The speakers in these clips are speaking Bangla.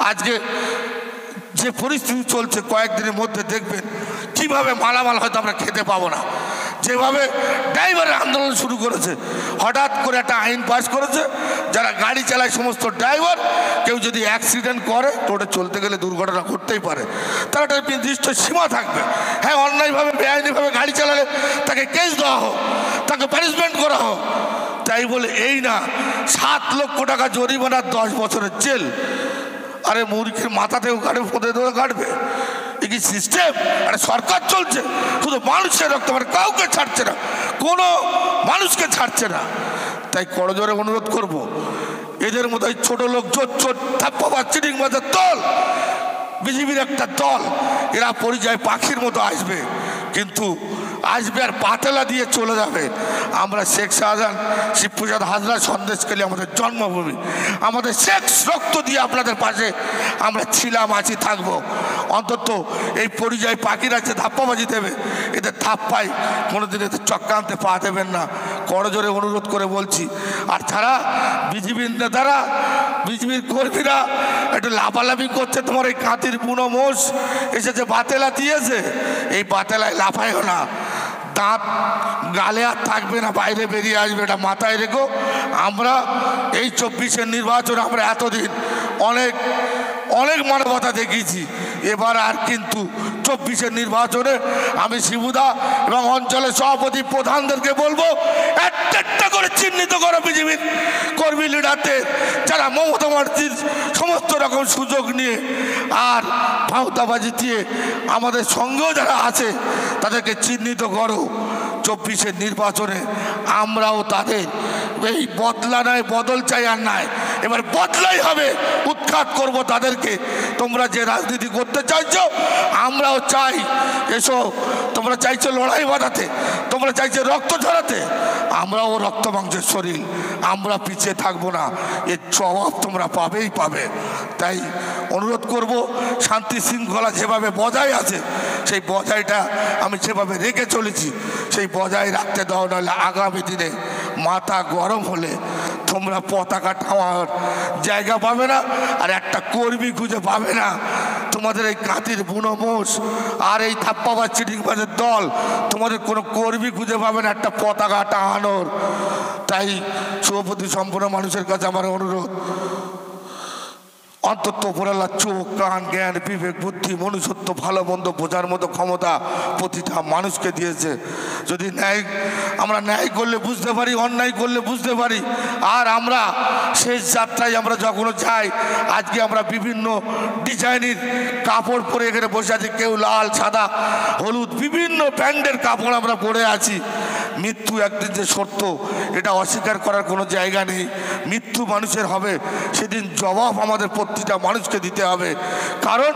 আজকে যে পরিস্থিতি চলছে কয়েকদিনের মধ্যে দেখবেন কিভাবে মালামাল হয়তো আমরা খেতে পাবো না। যেভাবে ড্রাইভারের আন্দোলন শুরু করেছে, হঠাৎ করে একটা আইন পাস করেছে, যারা গাড়ি চালায় সমস্ত ড্রাইভার, কেউ যদি অ্যাক্সিডেন্ট করে তো ওটা চলতে গেলে দুর্ঘটনা করতেই পারে, তার একটা নির্দিষ্ট সীমা থাকবে। হ্যাঁ, অন্যায়ভাবে বেআইনিভাবে গাড়ি চালালে তাকে কেস দেওয়া হোক, তাকে পানিশমেন্ট করা হোক, তাই বলে এই না 7 লক্ষ টাকা জরিমানা 10 বছরের জেল। আরে মুরগির মাথাতেও কাটবে, ফোঁদে ধরে কাটবে, এ কি সিস্টেম? আরে সরকার চলছে, শুধু মানুষের রক্ত, মানে কাউকে ছাড়ছে না, কোনো মানুষকে ছাড়ছে না। তাই করজোরে অনুরোধ করব, এদের মতো এই ছোট লোক জোর ধাপ্পা চিটিং বাজার দল, বিজেপির একটা দল, এরা পরিযায়ী পাখির মতো আসবে, কিন্তু আসবে আর পাতেলা দিয়ে চলে যাবে। আমরা শেখ শাহজাহান, শিবপ্রসাদ হাজরা, সন্দেশখালী আমাদের জন্মভূমি, আমাদের শেখ রক্ত দিয়ে আপনাদের পাশে আমরা ছিলাম, আছি, থাকবো। অন্তত এই পরিযায়ী পাখিরা যে ধাপ্পাবাজি দেবে, এদের ধাপ্পায় কোনোদিন এদের চক্রান্তে পা দেবেন না, করজোরে অনুরোধ করে বলছি। আর যারা বিজেপির নেতারা, বিজেপির কর্মীরা একটু লাফালাফি করছে, তোমার এই কাঁতির বুনো মোষ এসেছে বাতেলা দিয়েছে, এই বাতেলায় লাফাইও না, দাঁত গালে আর থাকবে না, বাইরে বেরিয়ে আসবে, এটা মাথায় রেখো। আমরা এই 24-এর নির্বাচন আমরা এতদিন অনেক অনেক মানবতা দেখিয়েছি, এবার আর কিন্তু 24-এর নির্বাচনে আমি শিবুদা এবং অঞ্চলের সভাপতি প্রধানদেরকে বলবো, একটা করে চিহ্নিত করো বিজেপির কর্মী লিডারদের, যারা মমতা ব্যানার্জির সমস্ত রকম সুযোগ নিয়ে আর ভাওতাবাজি দিয়ে আমাদের সঙ্গেও যারা আছে তাদেরকে চিহ্নিত করো। 24-এর নির্বাচনে আমরাও তাদের এই বদলা নয়, বদল চাই আর নাই, এবার বদলাই হবে, উৎখাত করব তাদেরকে। তোমরা যে রাজনীতি করতে চাইছো আমরাও চাই, এসো। তোমরা চাইছো লড়াই বাঁধাতে, তোমরা চাইছো রক্ত ঝরাতে, আমরাও রক্ত মাংসের শরীর, আমরা পিছিয়ে থাকবো না, এর জবাব তোমরা পাবেই পাবে। তাই অনুরোধ করব, শান্তি শৃঙ্খলা যেভাবে বজায় আছে সেই বজায়টা আমি যেভাবে রেখে চলেছি সেই বজায় রাখতে দাও, নাহলে আগামী দিনে মাথা গরম হলে তোমরা পতাকা টাঙানোর জায়গা পাবে না, আর একটা কর্মী খুঁজে পাবে না। তোমাদের এই কাঁতির বুনো মোষ আর এই ধাপ্পাবাজ চিটিংবাজের দল তোমাদের কোনো কর্মী খুঁজে পাবে না একটা পতাকা টাঙানোর। তাই শুভপতি সম্পূর্ণ মানুষের কাছে আমার অনুরোধ, অন্তত উপরাল্লাহ চোখ, কান, জ্ঞান, বিবেক, বুদ্ধি, মনুষ্যত্ব, ভালো মন্দ বোঝার মতো ক্ষমতা প্রতিটা মানুষকে দিয়েছে। যদি আমরা ন্যায় করলে বুঝতে পারি, অন্যায় করলে বুঝতে পারি। আর আমরা শেষ যাত্রায় আমরা যখন যাই, আজকে আমরা বিভিন্ন ডিজাইনের কাপড় পরে এখানে বসে আছি, কেউ লাল, সাদা, হলুদ, বিভিন্ন ব্র্যান্ডের কাপড় আমরা পরে আছি। মৃত্যু একদিন যে সত্য এটা অস্বীকার করার কোনো জায়গা নেই। মৃত্যু মানুষের হবে, সেদিন জবাব আমাদের প্রতিটা মানুষকে দিতে হবে। কারণ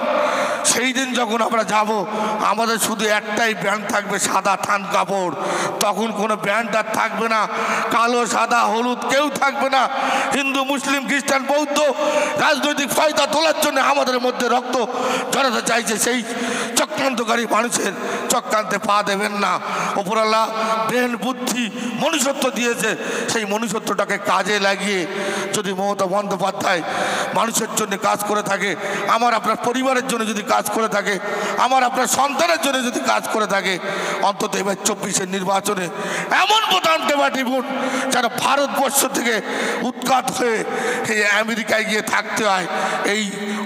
সেই দিন যখন আমরা যাব, আমাদের শুধু একটাই ব্র্যান্ড থাকবে, সাদা থান কাপড়। তখন কোনো ব্র্যান্ড আর থাকবে না, কালো, সাদা, হলুদ কেউ থাকবে না। হিন্দু, মুসলিম, খ্রিস্টান, বৌদ্ধ রাজনৈতিক ফায়দা তোলার জন্য আমাদের মধ্যে রক্ত ঝরাতে চাইছে, সেই চক্রান্তকারী মানুষের চক্রান্তে পা দেবেন না। উপরাল্লাহ ব্রেন, বুদ্ধি, মনুষ্যত্ব দিয়েছে, সেই মনুষ্যত্বটাকে কাজে লাগিয়ে যদি মমতা বন্দ্যোপাধ্যায় মানুষের জন্য কাজ করে থাকে, আমার আপনার পরিবারের জন্য যদি কাজ করে থাকে, আমার আপনার সন্তানের জন্য যদি কাজ করে থাকে, অন্তত এবার 24-এর নির্বাচনে এমন বোতামকে বাটিবুন যারা ভারতবর্ষ থেকে উৎখাত হয়ে এই আমেরিকায় গিয়ে থাকতে হয়, এই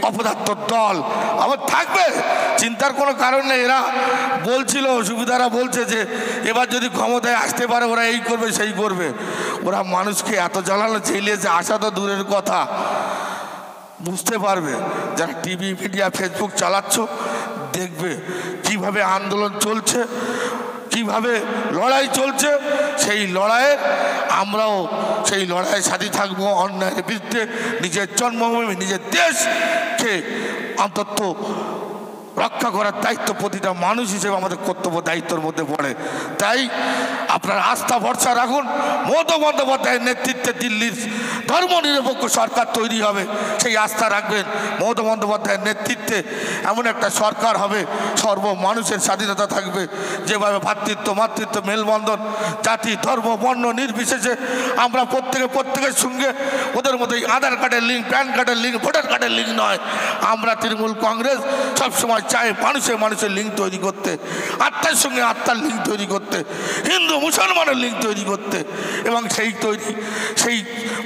অপদার্থ দল আবার থাকবে, চিন্তার কোনো কারণ নেই। এরা বলছিল, সুবিধারা বলছে যে এবার যদি ক্ষমতায় আসতে পারে ওরা এই করবে সেই করবে। ওরা মানুষকে এত জ্বালানো চাইলেছে, আসা তো দূরের কথা। বুঝতে পারবে যারা টিভি, মিডিয়া, ফেসবুক চালাচ্ছ, দেখবে কিভাবে আন্দোলন চলছে, কিভাবে লড়াই চলছে। সেই লড়াইয়ের আমরাও সেই লড়াইয়ের সাথে থাকবো, অন্যায়ের বিরুদ্ধে। নিজের জন্মভূমি, নিজের দেশকে অন্তত রক্ষা করার দায়িত্ব প্রতিটা মানুষ হিসেবে আমাদের কর্তব্য, দায়িত্বের মধ্যে পড়ে। তাই আপনার আস্থা ভরসা রাখুন মমতা বন্দ্যোপাধ্যায়ের নেতৃত্বে। নেতৃত্বে দিল্লির ধর্মনিরপেক্ষ সরকার তৈরি হবে, সেই আস্থা রাখবেন। মমতা বন্দ্যোপাধ্যায়ের নেতৃত্বে এমন একটা সরকার হবে, সর্ব মানুষের স্বাধীনতা থাকবে, যেভাবে ভ্রাতৃত্ব মাতৃত্ব মেলবন্ধন জাতি ধর্ম বর্ণ নির্বিশেষে আমরা প্রত্যেকের সঙ্গে ওদের মধ্যে আধার কার্ডের লিঙ্ক, প্যান কার্ডের লিঙ্ক, ভোটার কার্ডের লিঙ্ক নয়। আমরা তৃণমূল কংগ্রেস সবসময় চাই মানুষের লিঙ্ক তৈরি করতে, আত্মার সঙ্গে আত্মার লিঙ্ক তৈরি করতে, হিন্দু মুসলমানের লিঙ্ক তৈরি করতে, এবং সেই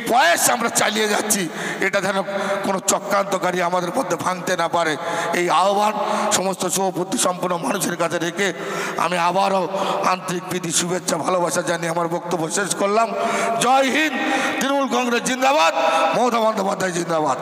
প্রয়াস আমরা চালিয়ে যাচ্ছি। এটা যেন কোনো চক্রান্তকারী আমাদের মধ্যে ভাঙতে না পারে, এই আহ্বান সমস্ত সৌবুদ্ধি সম্পন্ন মানুষের কাছে রেখে আমি আবারও আন্তরিক প্রীতি শুভেচ্ছা ভালোবাসা জানিয়ে আমার বক্তব্য শেষ করলাম। জয় হিন্দ, তৃণমূল কংগ্রেস জিন্দাবাদ, মমতা বন্দ্যোপাধ্যায় জিন্দাবাদ।